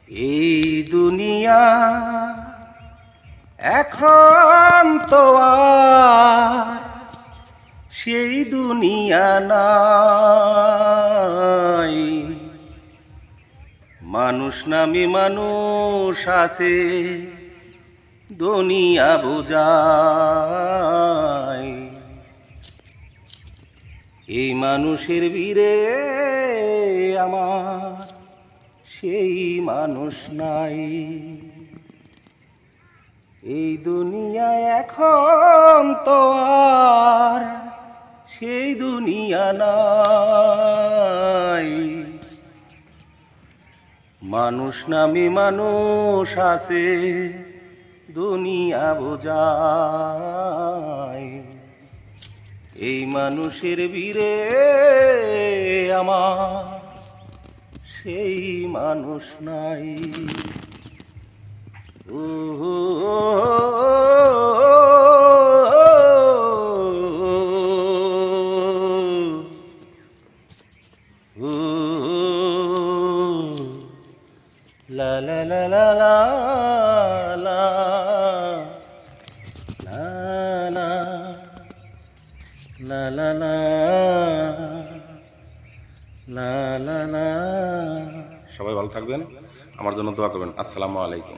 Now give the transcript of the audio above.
এই দুনিয়া এখন তো আর সেই দুনিয়া নাই। মানুষ নামে মানুষ আছে, দুনিয়া বোঝায়। এই মানুষের বীরে আমার সেই মানুষ নাই। এই দুনিয়ায় এখন তো আর সেই দুনিয়া নাই। মানুষ নামে মানুষ আছে, দুনিয়া বোঝায়। এই মানুষের বীরে আমার সেই মানুষ নাই। ও লা লা লা লা লা লা লা লা লা লা লা লা লা। সবাই ভালো থাকবেন, আমার জন্য দোয়া করবেন। আসসালামু আলাইকুম।